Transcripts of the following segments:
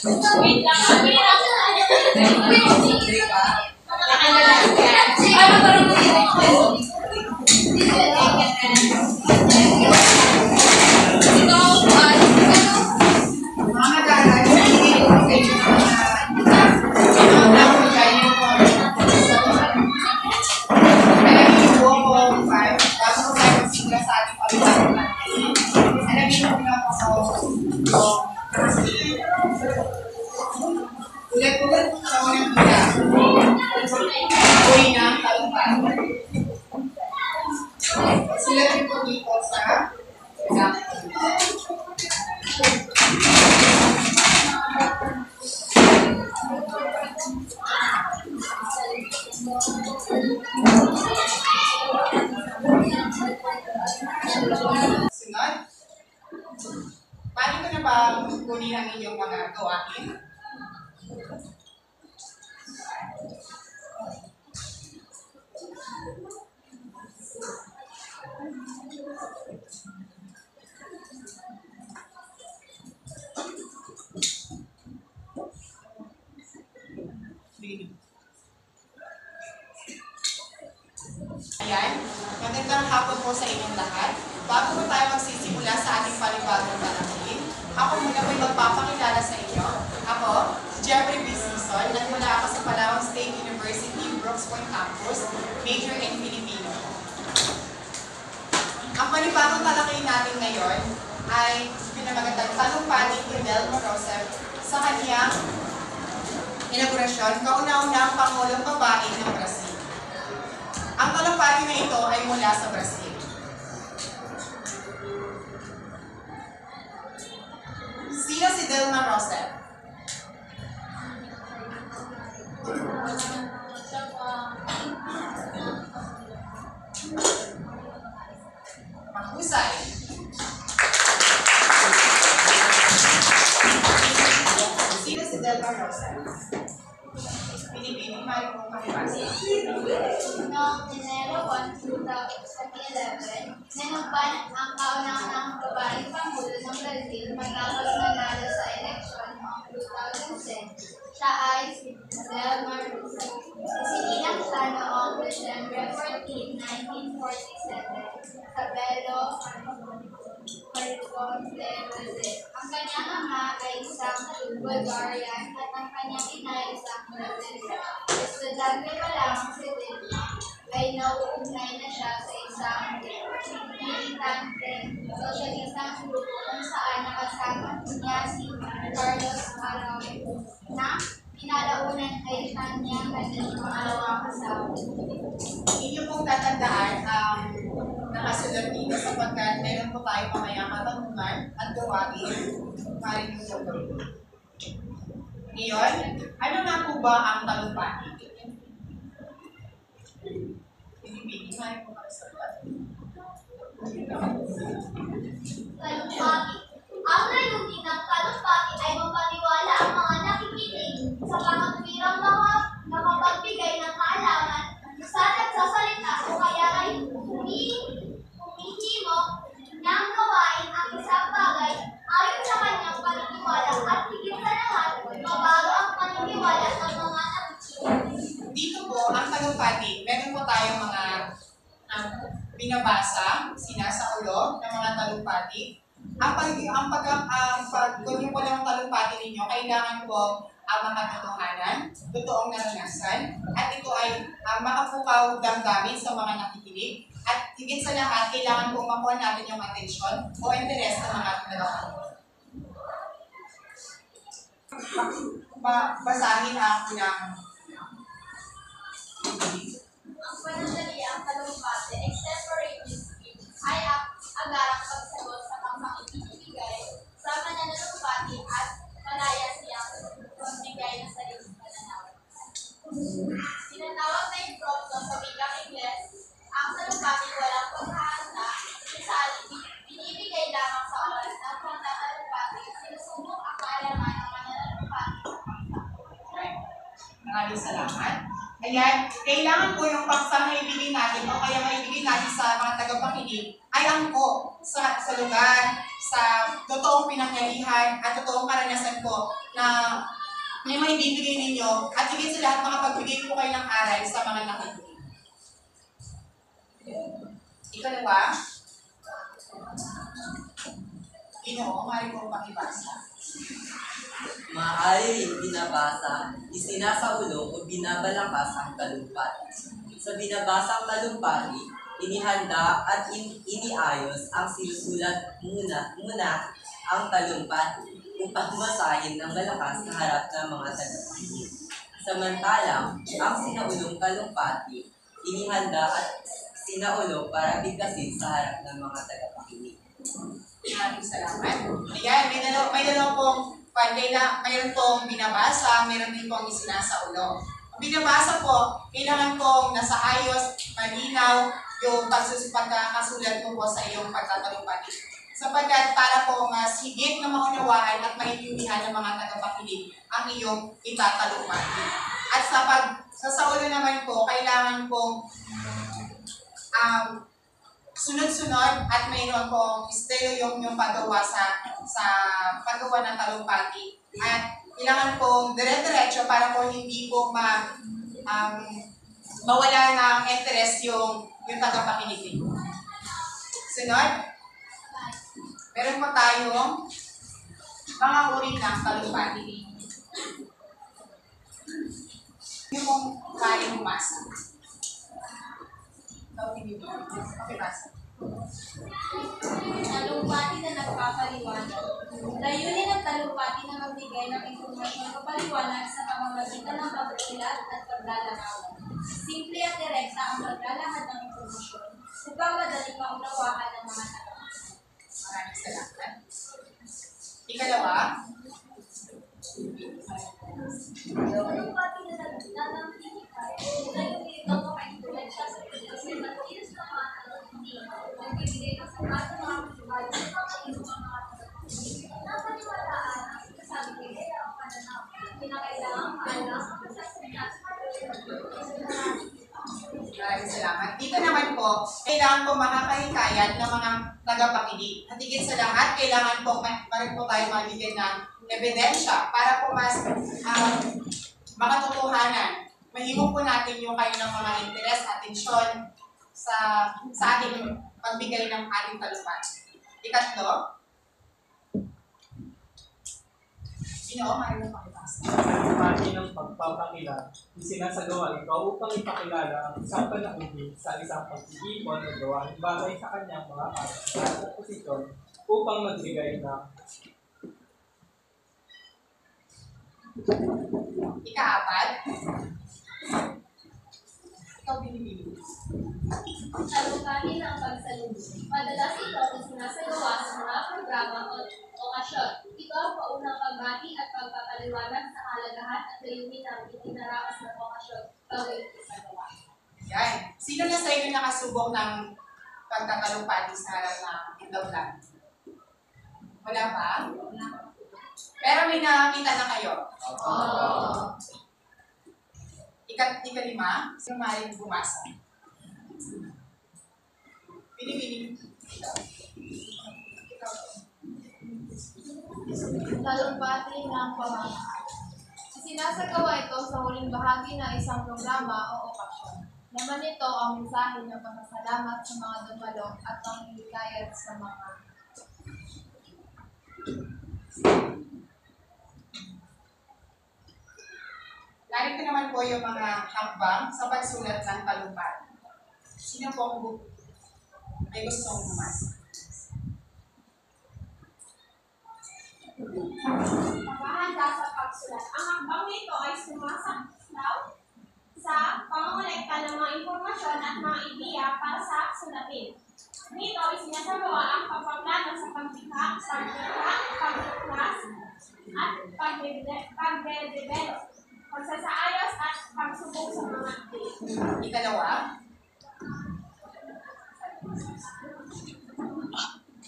Wait ulit-ulit sa unang kita. Uwi na ang talumpati. Sulat rin po dito sa sunod. Paano ko na ba kunin ang inyong mga gawain? Ayan, magandang hapon po sa inyong lahat. Bago po tayo magsisimula sa ating panibagong talakyin, ako muna po'y magpapakilala sa inyo. Ako, Jeffrey B. Sison, at mula ako sa Palawan State University, Brooks Point Campus, major in Filipino. Ang panibagong talakyin natin ngayon ay pinamagandang talumpati ni Del Morosep sa kanyang inaugurasyon, kauna-unang Pangulong Babae ng Brazil. Ang talumpati na ito ay mula sa Brazil. Sino si Dilma Rousseff? Mahusay. Sino si Dilma Rousseff? Pilipino, mali kong makibasa. Noong Enero 1, 2011, nanumpan ang kauna-unahang babaeng Pangulo ng Brazil matapos manalo sa eleksyon noong 2010. Siya ay si Dilma Rousseff. Isinilang siya noong December 14, 1947 sa Belo Horizonte, Brazil. Ang kanyang ama ay isang Bulgarian at ang kanyang ina ay isang Brazilian. Estudyante pa lamang si Dilma ay nauugnay na siya sa isang militanteng sosyalistang grupo kung saan nakasama niya si Carlos Araujo na pinalaunan ay kanyang dalawang kasama. Inyo pong tatandaan ang nakasulat dito sapagkat meron po tayo mamayang katanungan at gawain para yung tuloy. Ngayon, ano nga po ba ang talumpati? Pinipili, may po makasagot. Talumpati. Ang layunin ng talumpati ay mapaniwala ang mga nakikinig sa pangatuwirang mga nakapagbigay ng kaalaman sa nagsasalita o kaya ay humihimo ng gawain ang isang bagay ayon sa kanyang paniniwala at higit sa lahat, mabago ang paniniwala ng mga nakikinig. Dito po, ang talumpati, meron po tayong mga binabasa, sinasaulo ng mga talumpati. Kung yung po ng talumpati ninyo, kailangan po ang mga katotohanan, totoong naranasan, at ito ay makapukaw damdamin sa mga nakikinig. At higit sa lahat, kailangan pong makuha natin yung atensyon o interes ng mga nagkakaroon. Basahin ang unang Ang panandaliang talumpati, extemporaneous speech, ay agarang pagsagot sa kampang ibinibigay sa mananalumpati at malaya siyang magbigay ng sariling pananaw. Tinatawag na impromptu sa wikang Ingles, ang talumpati walang paghahanda, isali binibigay lamang sa oras ng pagtatalumpati, sinusubok ang kaalaman ng mananalumpati. Maraming salamat. Ayan, kailangan po yung paksa na ibigay natin o kaya maibigay natin sa mga tagapakinig ay angko sa lugar, sa totoong pinangyarihan at totoong karanasan ko na may maibibigay ninyo at higit sa lahat makapagbigay ko kayo ng aral sa mga nakikinig. Ikalawa, Ginoo, maaari kong pakibasa. Maaari ring binabasa, isinasaulo o binabalakas ang talumpati. Sa binabasang talumpati, inihanda at iniayos ang sinusulat muna ang talumpati upang basahin ng malakas sa harap ng mga tagapakinig. Samantalang, ang sinaulong talumpati, inihanda at sinaulo para bigkasin sa harap ng mga tagapakinig. Maraming salamat. Ayan, may dalawa pong mayroon pong binabasa, mayroon din pong isinasaulo. Ang binabasa po, kailangan pong nasa ayos, malinaw, yung pagkakasulat mo po sa iyong pagtatalumpati. Sapagkat para po mas higit na maunawaan at maintindihan ng mga tagapakinig ang iyong itatalumpati. At sa pagsasaulo naman po, kailangan pong sunod-sunod at mayroon pong estilo yung paggawa sa paggawa ng talumpati. At kailangan pong dire-diretso para po hindi po mawala ng interest yung tagapakinig din. Sunod, meron po tayong mga uri ng talumpati. Yung pong kayang umasa. Okay, basa. Talumpati na nagpapaliwanag. Layunin ng talumpati na magbigay ng impormasyon o paliwanag sa pamamagitan ng pagsulat at paglalarawan. Simple at direkta ang paglalahad ng impormasyon upang madaling maunawaan ng mga tagapakinig. Maraming salamat. Ikalawa, Talumpati na nagpapaliwanag. Layunin ito makainfluensya sa pagkakasilas ng mga tagapakinig. Nagbibigay ng sapat ng mga pagsulat sa pagkakainom ng mga tagapakinig. Napaniwalaan ang sinasabi nila ang pananaw. Kinakailangan maalam ang pagsasalita sa maraming salamat. Dito naman po, kailangan po makakahikayat ng mga tagapakinig. At higit sa lahat, kailangan po meron po tayo mabigyan ng ebidensya para po mas makatotohanan. Mahimok po natin yung kayo ng mga interes, atensyon sa ating pagbigay ng ating talumpati. Ikatlo, Ginoo, maaari mo pakibasa. Pati ng pagpapakilala, isinasagawa ito upang ipakilala ang isang panahuli sa isang pag-iipon o gawaing bagay sa kanyang mga at posisyon upang magbigay ng Ikaapat, ikaw binibili. Talumpati ng pagsalubong. Madalas ito ay sinasagawa sa mga programa o okasyon. Ito ang paunang pagbati at pagpapaliwanag sa kalagahan at layunin ng itinaraos ng okasyon bago ito isagawa. Yan. Sino na sa inyo nakasubok ng pagtatalumpati sa harap ng indawlan? Wala pa? Pero may nakakita na kayo? Oo. Ikalima, sino maaaring bumasa? Pinipili. Talumpati ng pamamahay. Sinasagawa ito sa huling bahagi ng isang programa o okasyon. Naman ito ang mensahe ng pasasalamat sa mga dumalo at panghilikayat sa mga Narito naman po yung mga hakbang sa pagsulat ng talumpati. Sino po ang may gustong bumasa? Paghahanda sa pagsulat. Ang hakbang nito ay sumasaklaw sa pangongolekta ng mga impormasyon at mga ideya para sa sulatin. Dito ay sinasagawa ang pagpaplano sa paglikha, pagtuklas, at pagde-develop, pagsasaayos at pagsubok sa mga ideya. Ikalawa,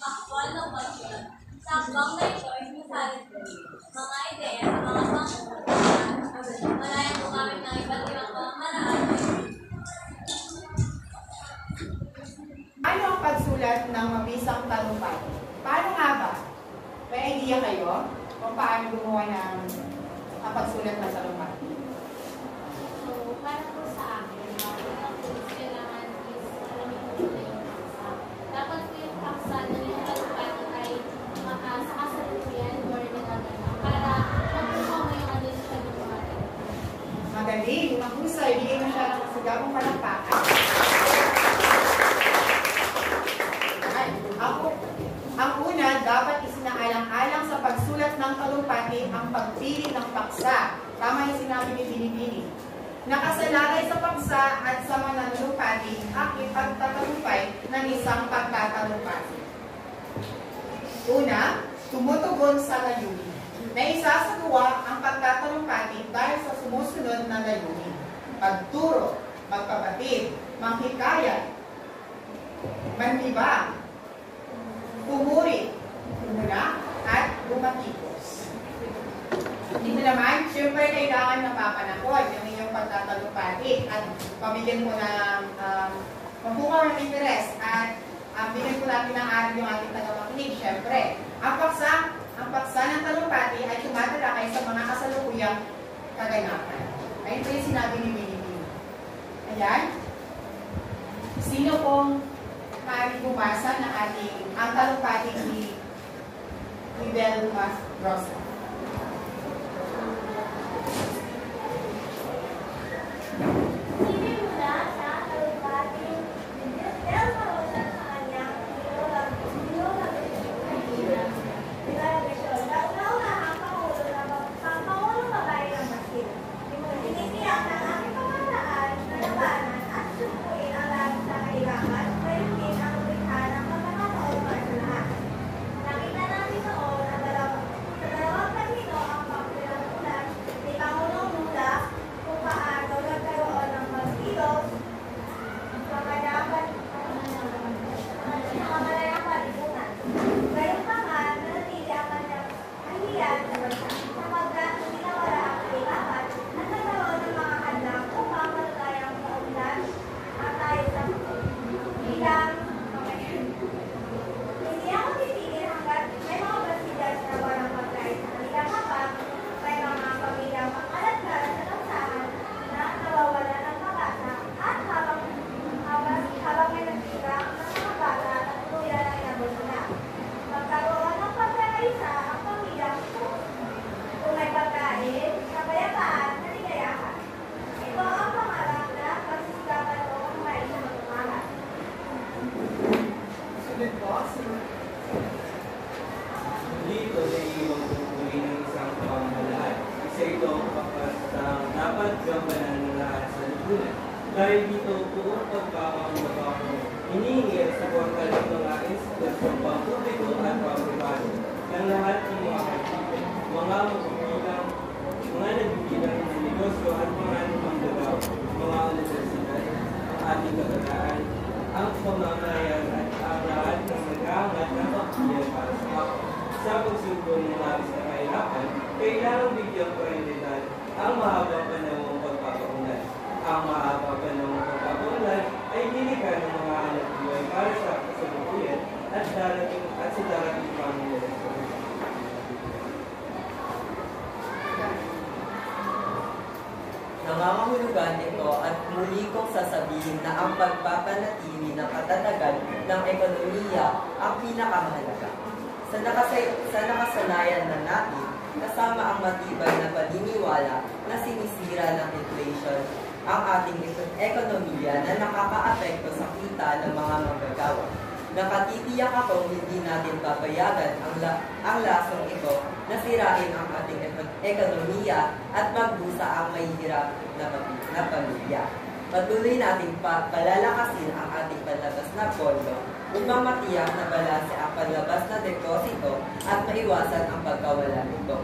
Aktwal ng pagsulat. Sa hakbang na ito ay sinasalit mga ideya sa mga pangungulekta. Malayang gumamit ng iba't ibang pamamaraan. ano ang pagsulat ng mabisang talumpati? Paano nga ba? ang pagsulat ng talumpati? So, para po sa akin, ang kailangan is alamin ko muna yung paksa. Dapat po yung paksa na yung talumpati ay sa kasalukuyan or nagaganap para magpupo mo yung ano sa talumpati. Magaling, mahusay, bigay mo siya ng sigabong palakpakan. Ang una, dapat isinaalang-alang sa pagsulat ng talumpati ang pagpili ng paksa. Tama yung sinabi ni Binibini. Nakasalalay sa paksa at sa mananalumpati ang ipagtatalumpay ng isang pagtatalumpati. Una, tumutugon sa layunin. Naisasagawa ang pagtatalumpati dahil sa sumusunod na layunin: pagturo, magpabatid, manghikayat, manlibang, pumuri, umuna, at bumatikos. Dito naman, siyempre kailangan napapanakot yung inyong pagtatalumpati at pabigyan ko ng magbukaw ng interes at bigyan ko natin ng aral yung ating tagamakinig. Siyempre, ang paksa ng talumpati ay tumatalakay sa mga kasalukuyang kaganapan. Ayun po yung sinabi ni Binibini. Ayan. Sino pong maaari bumasa ng ang talumpati ni Belmas Rosa? Sinimula sa talumpati ni Belmas Rosa sa kanyang delegasyon. Naunahang Pangulong Babae ng Basil. Tinitiyak ng aking pamahalaan na labanan at sukuin ang lahat sa kailangan, gayon din ang likha ng pagkakataon para sa lahat. Nakita natin noon ang sa dalawang tagino ang pagpinatulan ni Pangulong Lula kung paano nagkaroon ng magkilos sa kamalayang palipunan. Gayon pa nga, nanatili ang kanyang kahiyan sa bansa sapagkat ginawala ang kailangan at nagkaroon ng mga handang upang matatayang paulan at tayo sa bilang hindi ako titigil hanggat may mga basidas na walang pagkain sa kanilang hapag, may mga pamilyang pangalatgal sa kausahan na nawawala ng pag-asa at habang may nagtira ng mga bata at tuluyan ang inabot na. Magkaroon ng pagkakaisa ang pamilyang kung may pagkain, kapayapaan, at ligayahan. Ito ang pangarap na pagsisikapan ko ang may isang umaga. Sunod po, Dito sa iwang tungkulin ng isang pamahalaan. Isa ito ang kapasang dapat gampanan ng lahat sa lipunan. Dahil dito, buong pagkakaunlaga ko, hinihingi sa portal ng mga institusyon pampubliko at pampribado ng lahat ng mga kaibigan, mga magbibilang, mga nagbibilang ng negosyo at mga manggagawa, mga universidad, ang ating kabataan, ang pamamayan at ang lahat ng nag-aangat ng pagbibilang para sa ako. Sa pagsulong ng labis na kahirapan, kailangang bigyang prioridad ang mahabang panahong pagpapaunlad. Ang mahabang panahong pagpapaunlad ay nilikha ng mga anak buhay para sa kasalukuyan at sa darating pang henerasyon. Nangangahulugan ito at muli kong sasabihin na ang pagpapanatili ng katatagan ng ekonomiya ang pinakamahalaga. Sa nakasanayan na natin, kasama ang matibay na paniniwala na sinisira ng inflation ang ating ekonomiya na nakakaapekto sa kita ng mga manggagawa. Nakatitiyak akong hindi natin papayagan ang lasong ito na sirain ang ating ekonomiya at magbusa ang mahihirap na pamilya. Patuloy nating palalakasin ang ating panlabas na pondo upang matiyak na balanse ang panlabas na deposito at maiwasan ang pagkawala nito.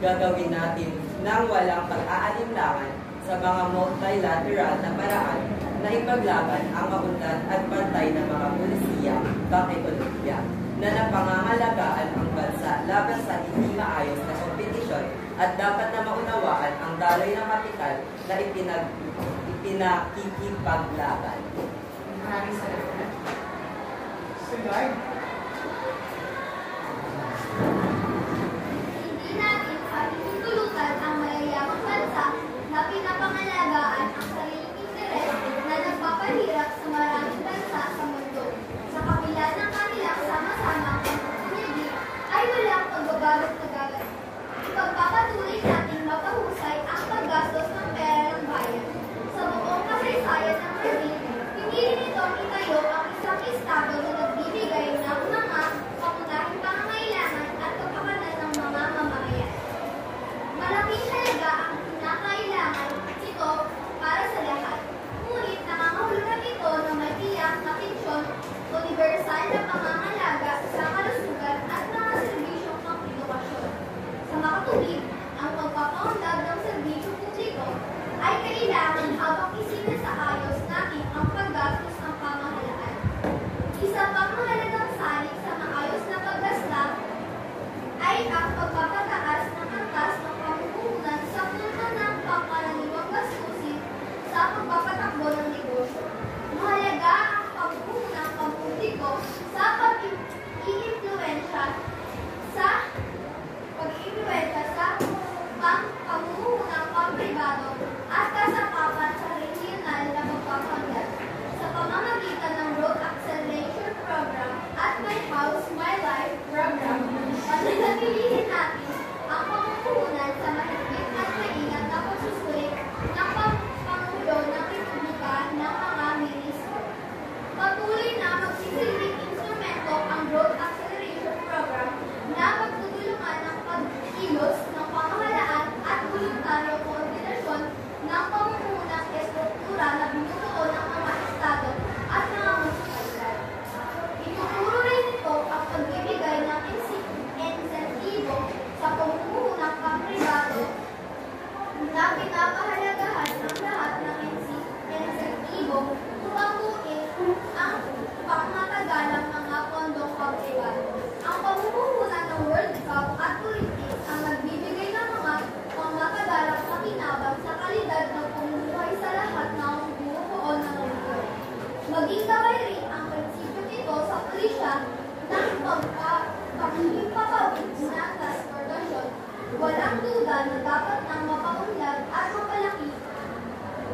Gagawin natin nang walang pag-aalinlangan sa mga multilateral na paraan na ipaglaban ang maunlad at pantay ng mga pulisiya pang-ekonomiya na napangangalagaan ang bansa laban sa hindi maayos na kompetisyon at dapat na maunawaan ang daloy ng kapital na ipinakikipaglaban. maraming salamat. Sunod. Hindi natin pahihintulutan ang o koordinasyon ng pamumuhunan estruktura na binubuo ng mga estado at mga munisipalidad. Ituturo rin ito ang pagbibigay ng insentibo sa pamumuhunang pampribado na pinapahalagahan ng lahat ng insentibo upang buuin ang pangmatagalang mga pondong pampribado. Ang pamumuhunan ng World Cup at Olympics ang nagbibigay ng mga pangmatagalang pakinabang sa kalidad ng pamumuhay sa lahat ng bumubuo ng lugar. Maging gabay rin ang prinsipyo nito sa pulisya ng pagpapawid ng transportasyon. Walang duda na dapat nang mapaunlad at mapalaki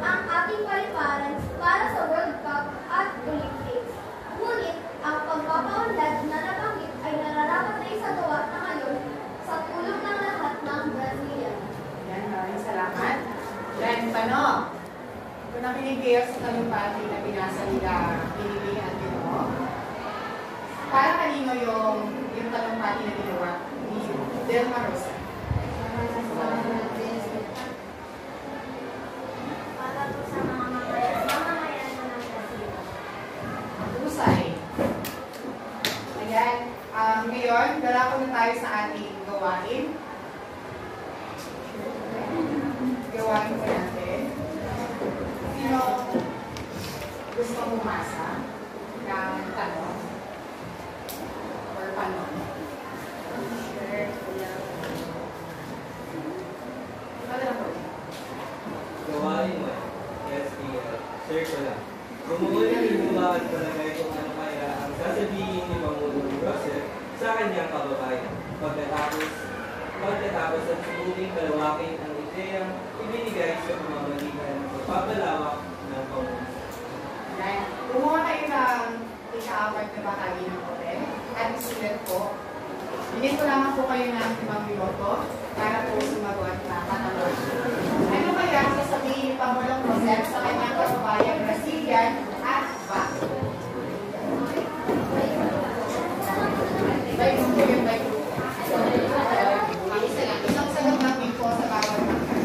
ang ating paliparan para sa World Cup at Olympics. Ngunit, ang pagpapaunlad na nabanggit ay nararapat na isagawa na ngayon sa tulong ng lahat ng Brazilian. Yan, maraming salamat. Then, tanong. Kung nakinig kayo sa talumpati na binasa nila Pinili at Ginoo, para kanino yung talumpati na ginawa ni Delma Rosa? Para po sa mga mamamayan na ng Brazil. Husay. Ayan. Ngayon, darako na tayo sa ating gawain. Gawain po natin. Sino gusto bumasa ng tanong? Or panon? Sure. Ano po? Gawain mo. SPL. Share ko lang. Bumuo ng hinulaan palagay kung ano kaya ang sasabihin ni Pangulong Joseph sa kanyang kababayan. Pagkatapos at subuking palawakin ang ideyang ibinigay sa pamamagitan ng pagpapalawak ng Pangulo. Yan. Kumuha kayo ng ika-apat na bahagi ng papel at isulat po. Bigyan ko lamang po kayo ng 5 minuto para po sumagot na katanungan. Ano kaya ang sasabihin ni Pangulong Joseph sa kanyang kababayan Brazilian at bakit? By group po yun, by group. Isang sagot lang din po sa bawat bangka.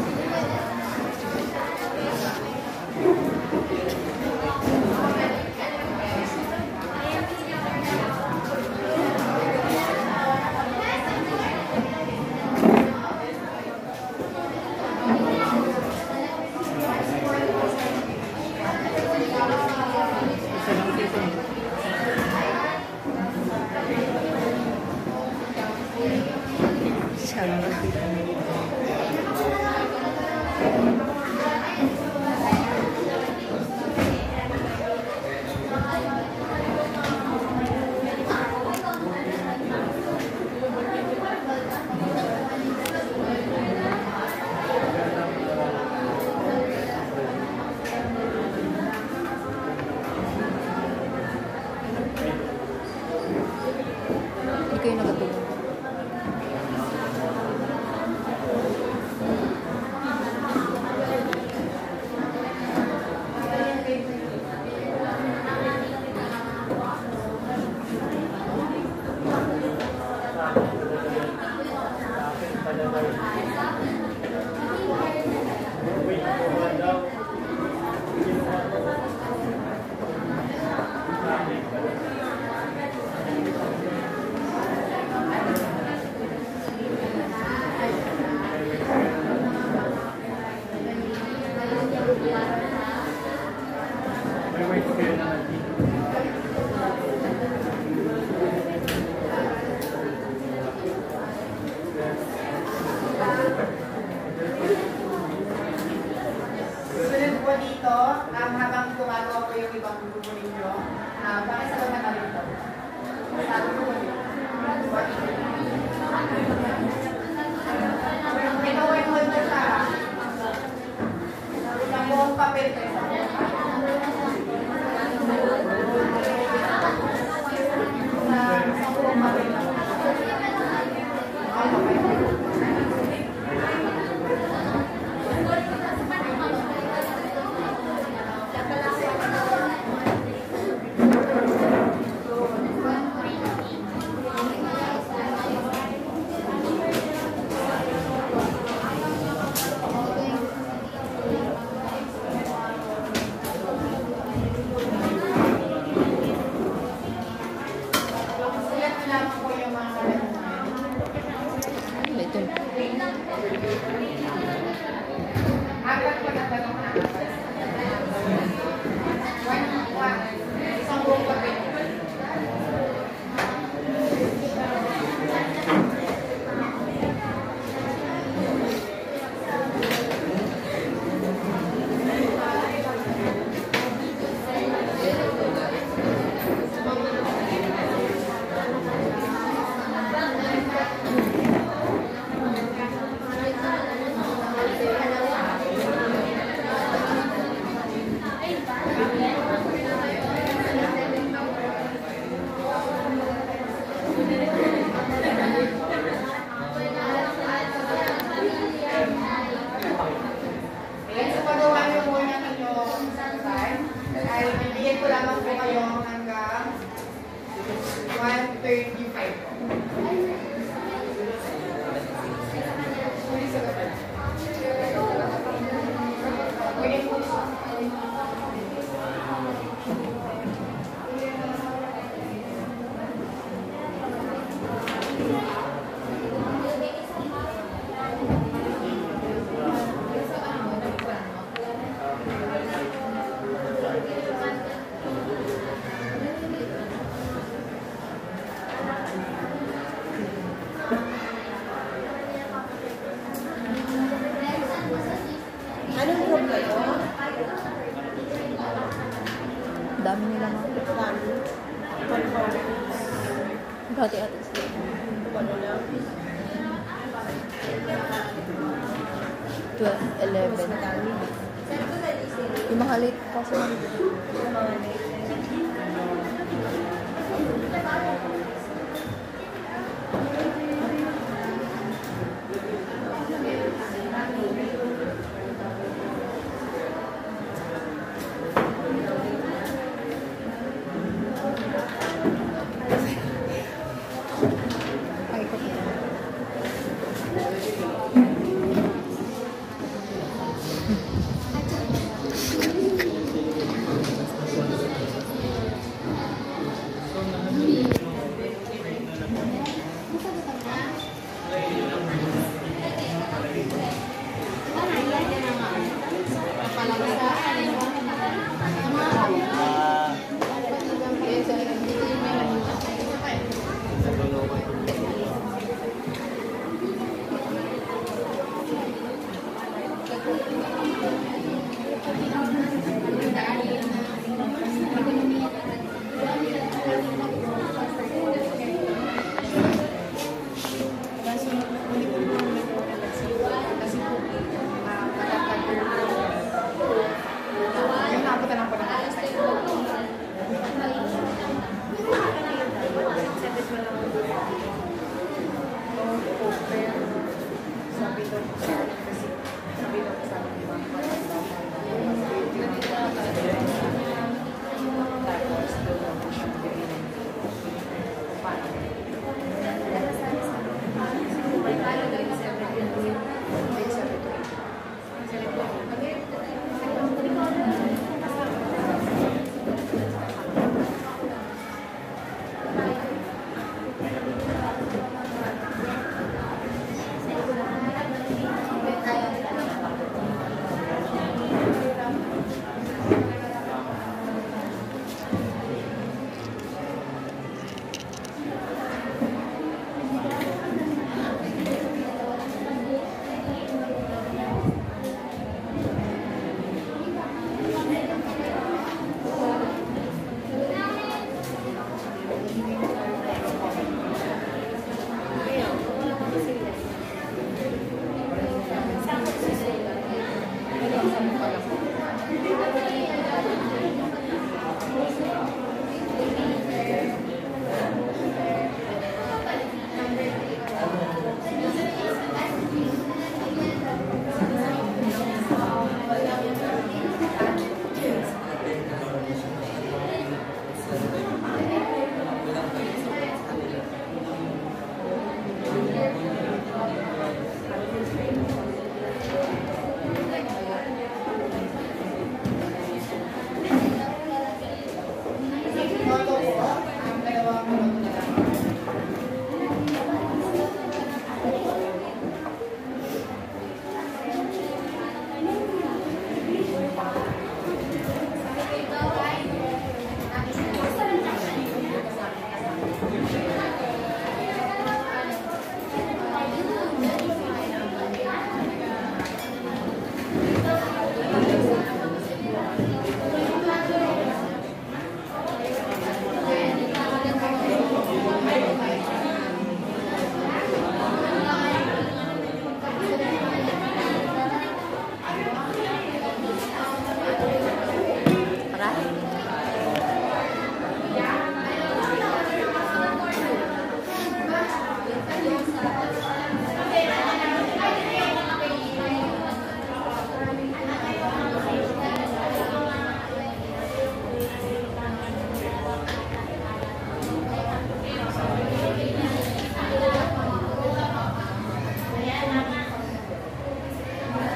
Susunod po dito, habang gumagawa po yung ibang grupo ninyo, pakisagot na kami ito. Sabi ko po dito. Pinuwin-hold na siya. Isang buong papel ko. Isang buong papel na. 35 po. Anong group kayo? Dami nila mga. Hati-hati sila. 12, 11. Yung mga late kasi. Ay, ko.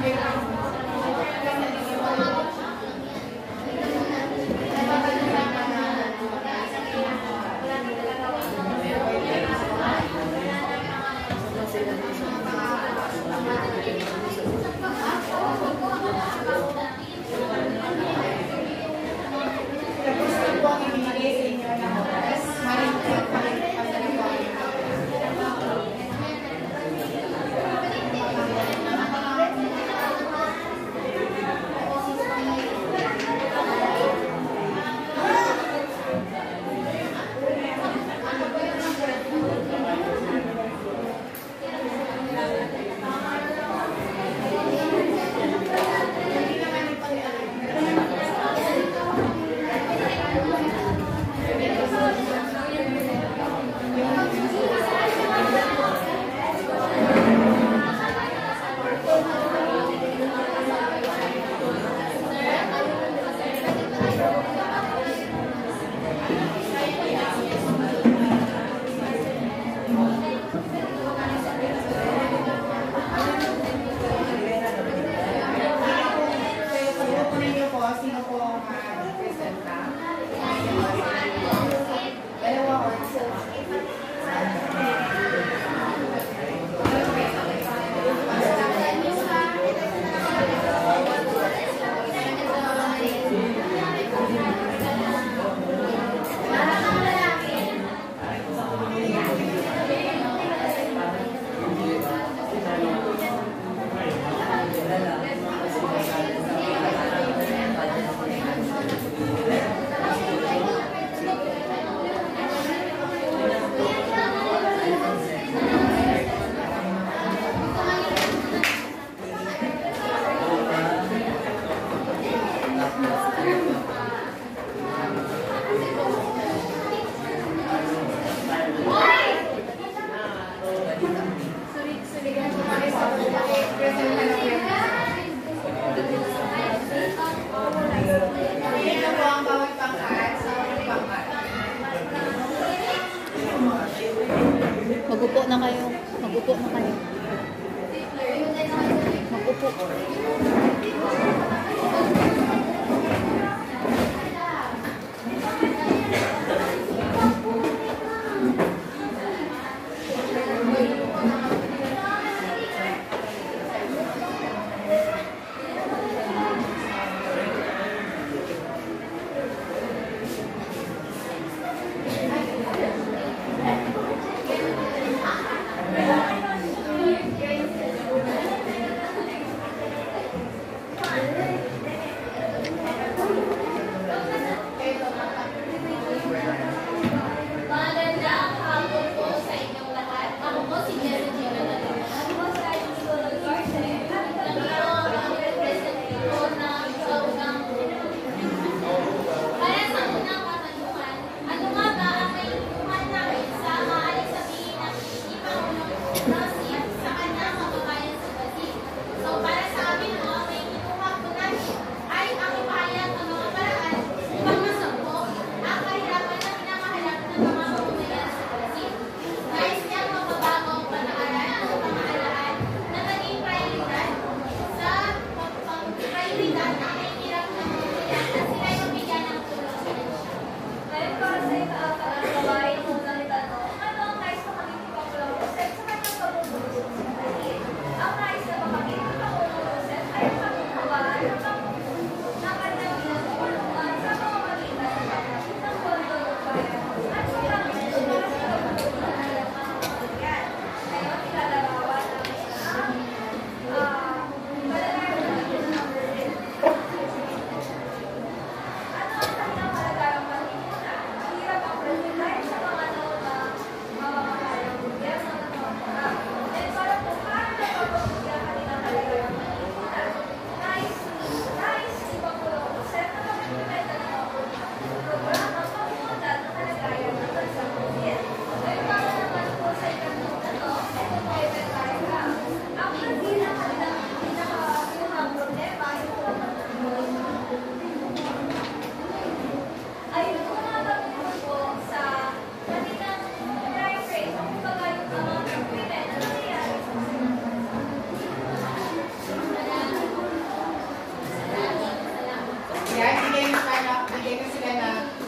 Tapos na po ang ibinigay sa inyo ng oras. Maraming po ang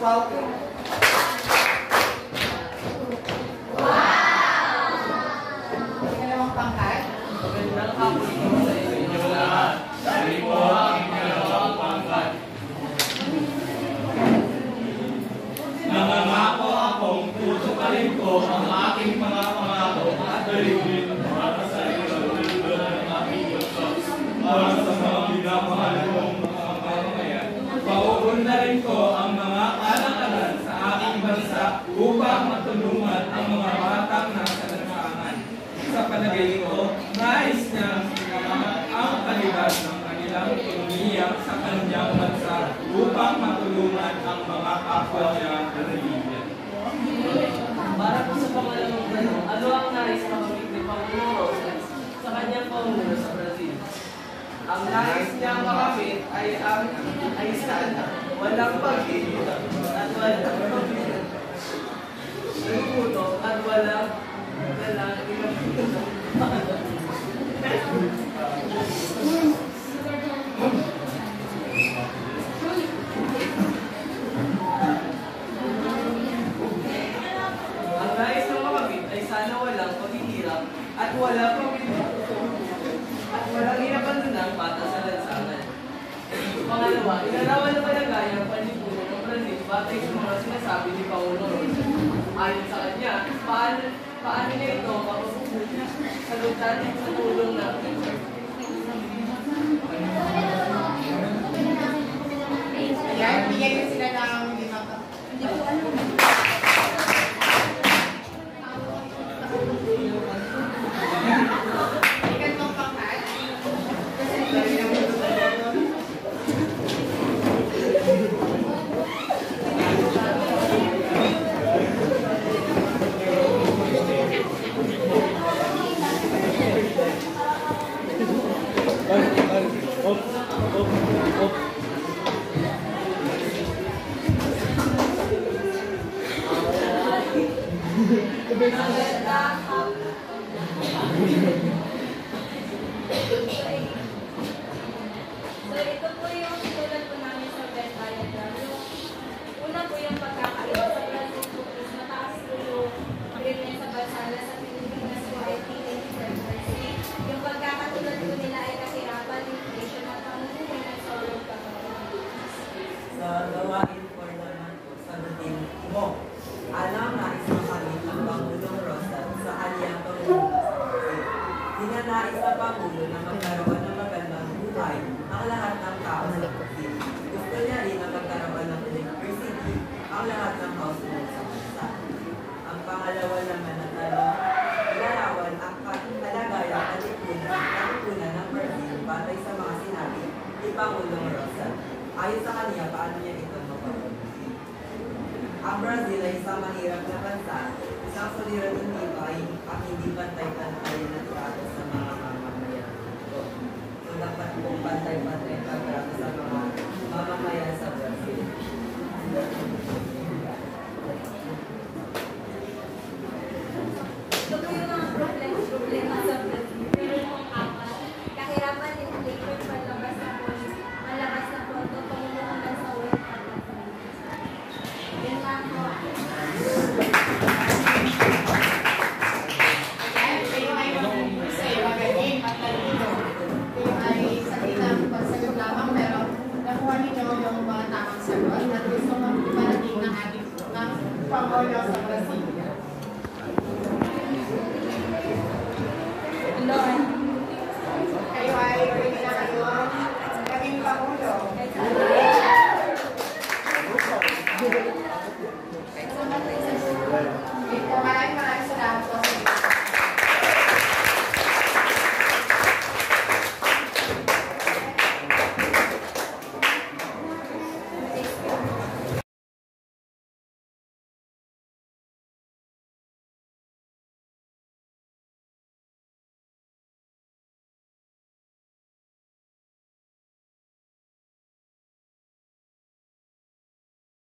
Wow! Ikalawang pangkat. Magandang hapon po sa inyo lahat. Kami po ang ikalawang pangkat. Nangangako akong tutuparin ko ang aking mga pangako at dalhin para sa ikalawang ng aking Diyos. Para sa mga minamahal kong mga mamamayan, pauunlarin ko ang mga alang-alang sa aking bansa upang matulungan ang mga batang nasa nakaangan. Sa palagay ko, nais niya ang kalidad ng kanilang ekonomiya sa kanyang bansa upang matulungan ang mga kapwa niya religion. Para po sa pangalawang tanong, ano ang nais makamit ni Pangulong Rosas sa kanyang pamumuno sa Brazil? Ang nais niya makamit ay sana walang pag-ibig at walang pag-ibig. Nagputo at walang Ang nais ng makamit ay sana walang paghihirap at walang pag-ibig. At walang inabandonan ng bata sa lansangan. Pangalawa, inarawan na palagay ang panlipunan ng Brazil batay sa mga sinasabi ni Pangulong Rosas. Ayon sa kanya, paano niya ito sagutan sa tulong ng Ayan, bigyan din sila ng limang Ikatlong pangkat. So, ito po yung tulad po namin sa Venn diagram. Yung una po yung pagkakaiba sa Brazil po is mataas po yung brilliant sa Barsala sa Pilipinas po ay pregnancy. Yung pagkakatulad po nila ay kahirapan, inflation at pamumuhay ng solong pagkakaiba. Sa gawain 4 naman po, sagutin mo. Alam na ismakamit ang Pangulong Rosas sa kanyang pamumuno sa Brazil. Ninanais ang Pangulo na magkaroon ng magandang buhay ang lahat ng tao sa Brazil. Gusto niya rin na magkaroon ng electricity ang lahat ng household sa bansa. Ang pangalawa naman na tanong, ilarawan ang kalagayang katipunan ng Brazil batay sa mga sinabi ni Pangulong Rosas. Ayon sa kanya, paano niya ito mapapabuti? Ang Brazil ay isang mahirap na bansa, isang suliraning nipay at hindi pantay-pantay na trato sa mga mamamayan. So, dapat pong pantay-pantay na trato sa mga mamamayan sa Brazil. Ito po yung mga problema sa Brazil. Pero yung apat, kahirapan, inflation, malabas na pondo, pamumuhunan sa world at yun lang po. Ayan, kayo ay mahusay, magaling, matalino. Kayo ay sa kinang pagsagot lamang, pero nakuha ninyo yung mga tamang sagot at gusto mong iparating ng ating Pangulo sa